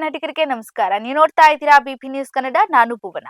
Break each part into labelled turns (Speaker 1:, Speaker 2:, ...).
Speaker 1: ಕನ್ನಡಿಗರಿಗೆ ನಮಸ್ಕಾರ. ನೀವು ನೋಡ್ತಾ ಇದ್ದೀರಾ ಬಿಪಿ ನ್ಯೂಸ್ ಕನ್ನಡ. ನಾನು ಭುವನ.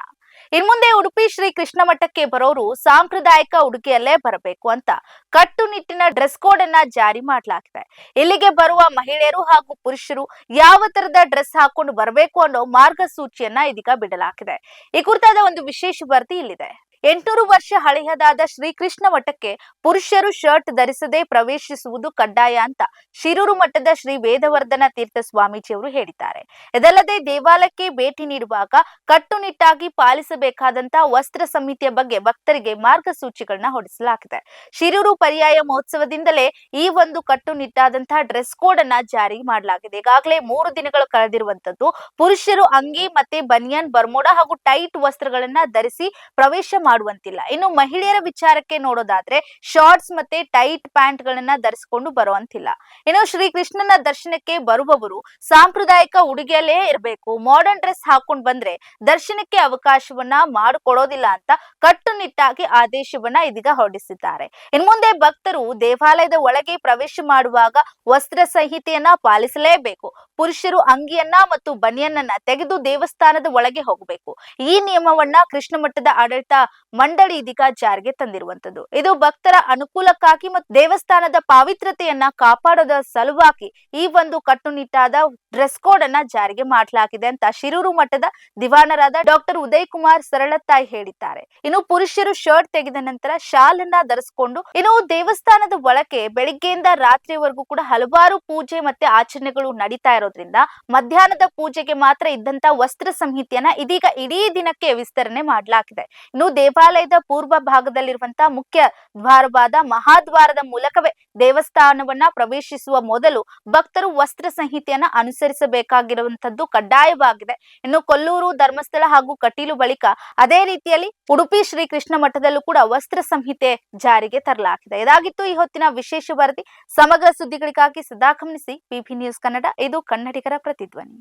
Speaker 1: ಇನ್ಮುಂದೆ ಉಡುಪಿ ಶ್ರೀ ಕೃಷ್ಣ ಮಠಕ್ಕೆ ಬರೋರು ಸಾಂಪ್ರದಾಯಿಕ ಉಡುಗೆಯಲ್ಲೇ ಬರಬೇಕು ಅಂತ ಕಟ್ಟುನಿಟ್ಟಿನ ಡ್ರೆಸ್ ಕೋಡ್ ಅನ್ನ ಜಾರಿ ಮಾಡಲಾಗಿದೆ. ಇಲ್ಲಿಗೆ ಬರುವ ಮಹಿಳೆಯರು ಹಾಗೂ ಪುರುಷರು ಯಾವ ತರದ ಡ್ರೆಸ್ ಹಾಕೊಂಡು ಬರಬೇಕು ಅನ್ನೋ ಮಾರ್ಗಸೂಚಿಯನ್ನ ಇದೀಗ ಬಿಡಲಾಗಿದೆ. ಈ ಕುರಿತಾದ ಒಂದು ವಿಶೇಷ ವರದಿ ಇಲ್ಲಿದೆ. 800 ವರ್ಷ ಹಳೆಯದಾದ ಶ್ರೀಕೃಷ್ಣ ಮಠಕ್ಕೆ ಪುರುಷರು ಶರ್ಟ್ ಧರಿಸದೆ ಪ್ರವೇಶಿಸುವುದು ಕಡ್ಡಾಯ ಅಂತ ಶಿರೂರು ಮಠದ ಶ್ರೀ ವೇದವರ್ಧನ ತೀರ್ಥ ಸ್ವಾಮೀಜಿಯವರು ಹೇಳಿದ್ದಾರೆ. ಇದಲ್ಲದೆ ದೇವಾಲಯಕ್ಕೆ ಭೇಟಿ ನೀಡುವಾಗ ಕಟ್ಟುನಿಟ್ಟಾಗಿ ಪಾಲಿಸಬೇಕಾದಂತಹ ವಸ್ತ್ರ ಸಂಹಿತೆಯ ಬಗ್ಗೆ ಭಕ್ತರಿಗೆ ಮಾರ್ಗಸೂಚಿಗಳನ್ನ ಹೊರಡಿಸಲಾಗಿದೆ. ಶಿರೂರು ಪರ್ಯಾಯ ಮಹೋತ್ಸವದಿಂದಲೇ ಈ ಒಂದು ಕಟ್ಟುನಿಟ್ಟಾದಂತಹ ಡ್ರೆಸ್ ಕೋಡ್ ಅನ್ನ ಜಾರಿ ಮಾಡಲಾಗಿದೆ. ಈಗಾಗಲೇ 3 ದಿನಗಳು ಕಳೆದಿರುವಂತದ್ದು. ಪುರುಷರು ಅಂಗಿ ಮತ್ತೆ ಬನಿಯನ್, ಬರ್ಮೋಡಾ ಹಾಗೂ ಟೈಟ್ ವಸ್ತ್ರಗಳನ್ನ ಧರಿಸಿ ಪ್ರವೇಶ ಮಾಡುವಂತಿಲ್ಲ. ಇನ್ನು ಮಹಿಳೆಯರ ವಿಚಾರಕ್ಕೆ ನೋಡೋದಾದ್ರೆ ಶಾರ್ಟ್ಸ್ ಮತ್ತೆ ಟೈಟ್ ಪ್ಯಾಂಟ್ ಗಳನ್ನ ಧರಿಸಿಕೊಂಡು ಬರುವಂತಿಲ್ಲ. ಇನ್ನು ಶ್ರೀ ಕೃಷ್ಣನ ದರ್ಶನಕ್ಕೆ ಬರುವವರು ಸಾಂಪ್ರದಾಯಿಕ ಉಡುಗೆಯಲ್ಲೇ ಇರಬೇಕು. ಮಾಡರ್ನ್ ಡ್ರೆಸ್ ಹಾಕೊಂಡು ಬಂದ್ರೆ ದರ್ಶನಕ್ಕೆ ಅವಕಾಶವನ್ನ ಮಾಡಿಕೊಡೋದಿಲ್ಲ ಅಂತ ಕಟ್ಟುನಿಟ್ಟಾಗಿ ಆದೇಶವನ್ನ ಇದೀಗ ಹೊರಡಿಸಿದ್ದಾರೆ. ಇನ್ನು ಮುಂದೆ ಭಕ್ತರು ದೇವಾಲಯದ ಒಳಗೆ ಪ್ರವೇಶ ಮಾಡುವಾಗ ವಸ್ತ್ರ ಸಂಹಿತೆಯನ್ನ ಪಾಲಿಸಲೇಬೇಕು. ಪುರುಷರು ಅಂಗಿಯನ್ನ ಮತ್ತು ಬನಿಯನ್ನನ್ನ ತೆಗೆದು ದೇವಸ್ಥಾನದ ಒಳಗೆ ಹೋಗಬೇಕು. ಈ ನಿಯಮವನ್ನ ಕೃಷ್ಣ ಮಠದ ಆಡಳಿತ ಮಂಡಳಿ ಇದೀಗ ಜಾರಿಗೆ ತಂದಿರುವಂತದ್ದು. ಇದು ಭಕ್ತರ ಅನುಕೂಲಕ್ಕಾಗಿ ಮತ್ತು ದೇವಸ್ಥಾನದ ಪಾವಿತ್ರತೆಯನ್ನ ಕಾಪಾಡೋದ ಸಲುವಾಗಿ ಈ ಒಂದು ಕಟ್ಟುನಿಟ್ಟಾದ ಡ್ರೆಸ್ ಕೋಡ್ ಅನ್ನ ಜಾರಿಗೆ ಮಾಡಲಾಗಿದೆ ಅಂತ ಶಿರೂರು ಮಠದ ದಿವಾನರಾದ ಡಾಕ್ಟರ್ ಉದಯ್ ಕುಮಾರ್ ಸರಳತ್ತಾಯಿ ಹೇಳಿದ್ದಾರೆ. ಇನ್ನು ಪುರುಷರು ಶರ್ಟ್ ತೆಗೆದ ನಂತರ ಶಾಲ್ ಅನ್ನ ಧರಿಸಿಕೊಂಡು ಇನ್ನು ದೇವಸ್ಥಾನದ ಒಳಗೆ ಬೆಳಿಗ್ಗೆಯಿಂದ ರಾತ್ರಿವರೆಗೂ ಕೂಡ ಹಲವಾರು ಪೂಜೆ ಮತ್ತೆ ಆಚರಣೆಗಳು ನಡೀತಾ ಇರೋದ್ರಿಂದ ಮಧ್ಯಾಹ್ನದ ಪೂಜೆಗೆ ಮಾತ್ರ ಇದ್ದಂತ ವಸ್ತ್ರ ಸಂಹಿತೆಯನ್ನ ಇದೀಗ ಇಡೀ ದಿನಕ್ಕೆ ವಿಸ್ತರಣೆ ಮಾಡಲಾಗಿದೆ. ಇನ್ನು ದೇವಾಲಯದ ಪೂರ್ವ ಭಾಗದಲ್ಲಿರುವಂತಹ ಮುಖ್ಯ ದ್ವಾರವಾದ ಮಹಾದ್ವಾರದ ಮೂಲಕವೇ ದೇವಸ್ಥಾನವನ್ನ ಪ್ರವೇಶಿಸುವ ಮೊದಲು ಭಕ್ತರು ವಸ್ತ್ರ ಸಂಹಿತೆಯನ್ನ ಅನುಸರಿಸಬೇಕಾಗಿರುವಂತದ್ದು ಕಡ್ಡಾಯವಾಗಿದೆ. ಇನ್ನು ಕೊಲ್ಲೂರು, ಧರ್ಮಸ್ಥಳ ಹಾಗೂ ಕಟೀಲು ಬಳಿಕ ಅದೇ ರೀತಿಯಲ್ಲಿ ಉಡುಪಿ ಶ್ರೀ ಕೃಷ್ಣ ಮಠದಲ್ಲೂ ಕೂಡ ವಸ್ತ್ರ ಸಂಹಿತೆ ಜಾರಿಗೆ ತರಲಾಗಿದೆ. ಇದಾಗಿತ್ತು ಈ ಹೊತ್ತಿನ ವಿಶೇಷ ವರದಿ. ಸಮಗ್ರ ಸುದ್ದಿಗಳಿಗಾಗಿ ಸದಾ ಗಮನಿಸಿ ಬಿಪಿ ನ್ಯೂಸ್ ಕನ್ನಡ. ಇದು ಕನ್ನಡಿಗರ ಪ್ರತಿಧ್ವನಿ.